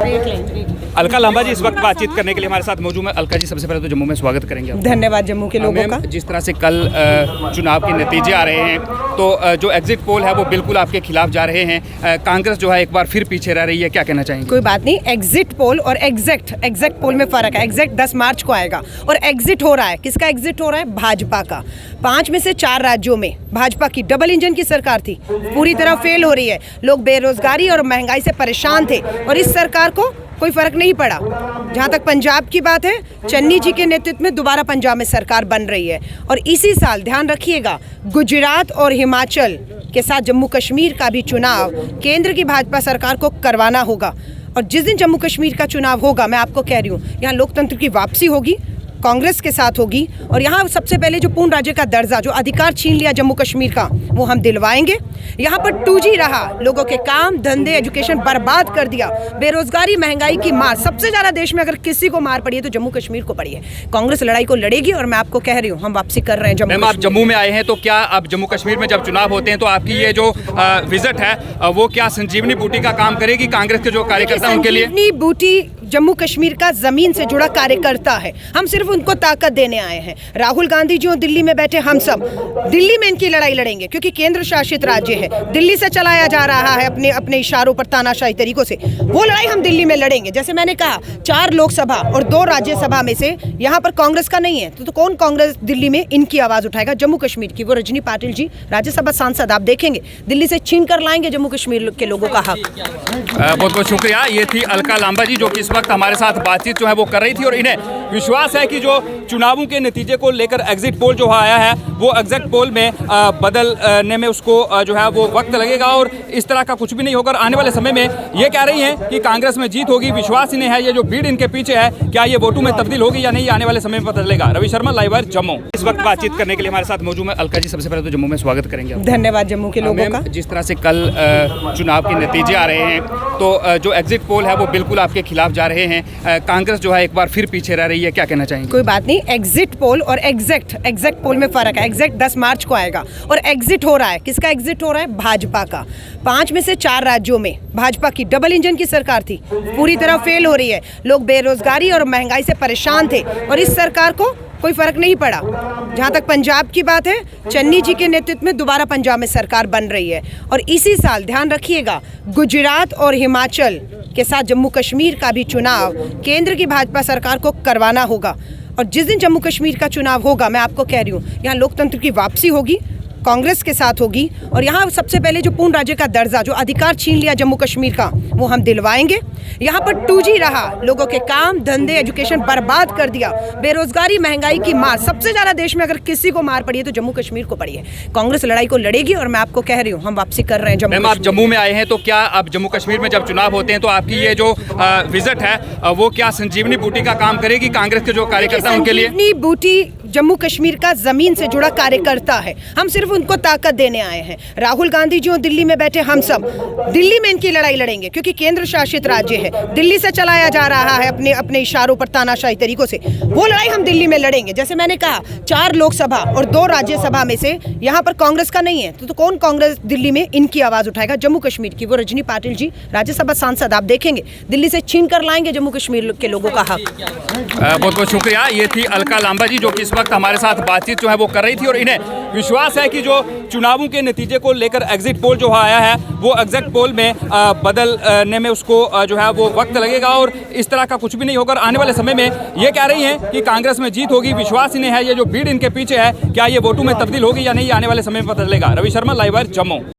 अलका लांबा जी इस वक्त बातचीत करने के लिए हमारे साथ मौजूद है। अलका जी, सबसे पहले तो जम्मू में स्वागत करेंगे आप। धन्यवाद जम्मू के लोगों का। जिस तरह से कल चुनाव के नतीजे आ रहे हैं तो जो एग्जिट पोल है वो बिल्कुल आपके खिलाफ जा रहे हैं। कांग्रेस जो है एक बार फिर पीछे रह रही है, क्या कहना चाहेंगे? कोई बात नहीं, एग्जिट पोल और एग्जैक्ट पोल में फर्क है। एग्जैक्ट 10 मार्च को आएगा और एग्जिट हो रहा है, किसका एग्जिट हो रहा है? भाजपा का। 5 में से 4 राज्यों में भाजपा की डबल इंजन की सरकार थी, पूरी तरह फेल हो रही है। लोग बेरोजगारी और महंगाई से परेशान थे और इस सरकार को कोई फर्क नहीं पड़ा। जहाँ तक पंजाब की बात है, चन्नी जी के नेतृत्व में दोबारा पंजाब में सरकार बन रही है और इसी साल ध्यान रखिएगा गुजरात और हिमाचल के साथ जम्मू कश्मीर का भी चुनाव केंद्र की भाजपा सरकार को करवाना होगा। और जिस दिन जम्मू कश्मीर का चुनाव होगा, मैं आपको कह रही हूँ, यहाँ लोकतंत्र की वापसी होगी, कांग्रेस के साथ होगी। और यहाँ सबसे पहले जो पूर्ण राज्य का दर्जा, जो अधिकार छीन लिया जम्मू कश्मीर का, वो हम दिलवाएंगे। यहाँ पर 2G रहा, लोगों के काम धंधे एजुकेशन बर्बाद कर दिया, बेरोजगारी महंगाई की मार। सबसे ज़्यादा देश में अगर किसी को मार पड़ी है तो जम्मू कश्मीर को पड़ी है। कांग्रेस लड़ाई को लड़ेगी और मैं आपको कह रही हूँ, हम वापसी कर रहे हैं जम्मू। आप जम्मू में आए हैं तो क्या आप जम्मू कश्मीर में जब चुनाव होते हैं तो आपकी ये जो विजिट है वो क्या संजीवनी बूटी का काम करेगी कांग्रेस के जो कार्यकर्ता हैं उनके लिए? संजीवनी बूटी जम्मू कश्मीर का जमीन से जुड़ा कार्यकर्ता है, हम सिर्फ उनको ताकत देने आए हैं। राहुल गांधी जो दिल्ली में बैठे, हम सब दिल्ली में इनकी लड़ाई लड़ेंगे क्योंकि केंद्र शासित राज्य है, दिल्ली से चलाया जा रहा है अपने इशारों पर तानाशाही तरीकों से। वो लड़ाई हम दिल्ली में लड़ेंगे। जैसे मैंने कहा, 4 लोकसभा और 2 राज्यसभा में से यहाँ पर कांग्रेस का नहीं है तो कौन कांग्रेस दिल्ली में इनकी आवाज उठाएगा? जम्मू कश्मीर की वो रजनी पाटिल जी, राज्यसभा सांसद, आप देखेंगे दिल्ली से छीन कर लाएंगे जम्मू कश्मीर के लोगों का हक। बहुत बहुत शुक्रिया। ये थी अलका लांबा जी जो कि इस वक्त हमारे साथ बातचीत जो है वो कर रही थी और इन्हें विश्वास है कि जो चुनावों के नतीजे को लेकर एग्जिट पोल जो आया है वो एग्जिट पोल में बदलने में उसको जो है वो वक्त लगेगा और इस तरह का कुछ भी नहीं होगा। आने वाले समय में ये कह रही हैं कि कांग्रेस में जीत होगी, विश्वास इन्हें है। ये जो भीड़ इनके पीछे है, क्या ये वोटों में तब्दील होगी या नहीं, आने वाले समय में पता चलेगा। Ravi Sharma, live wire, Jammu. इस वक्त बातचीत करने के लिए हमारे साथ मौजूद है। अलका जी, सबसे पहले तो जम्मू में स्वागत करेंगे आप। धन्यवाद जम्मू के लोगों का। जिस तरह से कल चुनाव के नतीजे आ रहे हैं तो जो एग्जिट पोल है वो बिल्कुल आपके खिलाफ जा रहे हैं। कांग्रेस जो है एक बार फिर पीछे रह रही है, क्या कहना चाहेंगे? कोई बात नहीं, एग्जिट पोल और एग्जैक्ट पोल में फर्क है। एग्जैक्ट 10 मार्च को आएगा और एग्जिट हो रहा है, किसका एग्जिट हो रहा है? भाजपा का। 5 में से 4 राज्यों में भाजपा की डबल इंजन की सरकार थी, पूरी तरह फेल हो रही है। लोग बेरोजगारी और महंगाई से परेशान थे और इस सरकार को कोई फर्क नहीं पड़ा। जहाँ तक पंजाब की बात है, चन्नी जी के नेतृत्व में दोबारा पंजाब में सरकार बन रही है और इसी साल ध्यान रखिएगा गुजरात और हिमाचल के साथ जम्मू कश्मीर का भी चुनाव केंद्र की भाजपा सरकार को करवाना होगा। और जिस दिन जम्मू कश्मीर का चुनाव होगा, मैं आपको कह रही हूँ, यहाँ लोकतंत्र की वापसी होगी, कांग्रेस के साथ होगी। और यहाँ सबसे पहले जो पूर्ण राज्य का दर्जा, जो अधिकार छीन लिया जम्मू कश्मीर का, वो हम दिलवाएंगे। यहाँ पर 2G रहा, लोगों के काम धंधे एजुकेशन बर्बाद कर दिया, बेरोजगारी महंगाई की मार। सबसे ज़्यादा देश में अगर किसी को मार पड़ी है तो जम्मू कश्मीर को पड़ी है। कांग्रेस लड़ाई को लड़ेगी और मैं आपको कह रही हूँ, हम वापसी कर रहे हैं जम्मू। आप जम्मू में आए हैं तो क्या आप जम्मू कश्मीर में जब चुनाव होते हैं तो आपकी ये जो विजिट है वो क्या संजीवनी बूटी का काम करेगी कांग्रेस के जो कार्यकर्ता उनके लिए? संजीवनी बूटी जम्मू कश्मीर का जमीन से जुड़ा कार्यकर्ता है, हम सिर्फ उनको ताकत देने आए हैं। राहुल गांधी जो दिल्ली में बैठे, हम सब दिल्ली में इनकी लड़ाई लड़ेंगे क्योंकि केंद्र शासित राज्य है, दिल्ली से चलाया जा रहा है अपने इशारों पर तानाशाही तरीकों से। वो लड़ाई हम दिल्ली में लड़ेंगे। जैसे मैंने कहा, 4 लोकसभा और 2 राज्यसभा में से यहाँ पर कांग्रेस का नहीं है तो कौन कांग्रेस दिल्ली में इनकी आवाज उठाएगा? जम्मू कश्मीर की वो रजनी पाटिल जी, राज्यसभा सांसद, आप देखेंगे दिल्ली से छीन कर लाएंगे जम्मू कश्मीर के लोगों का हक। बहुत बहुत शुक्रिया। ये थी अलका लांबा जी जो कि इस वक्त हमारे साथ बातचीत जो है वो कर रही थी और इन्हें विश्वास है कि जो चुनावों के नतीजे को लेकर एग्जिट पोल जो आया है वो एग्जिट पोल में बदलने में उसको जो है वो वक्त लगेगा और इस तरह का कुछ भी नहीं होगा। आने वाले समय में ये कह रही हैं कि कांग्रेस में जीत होगी, विश्वास इन्हें है। ये जो भीड़ इनके पीछे है, क्या ये वोटों में तब्दील होगी या नहीं, आने वाले समय में पता चलेगा। Ravi Sharma, live wire, Jammu.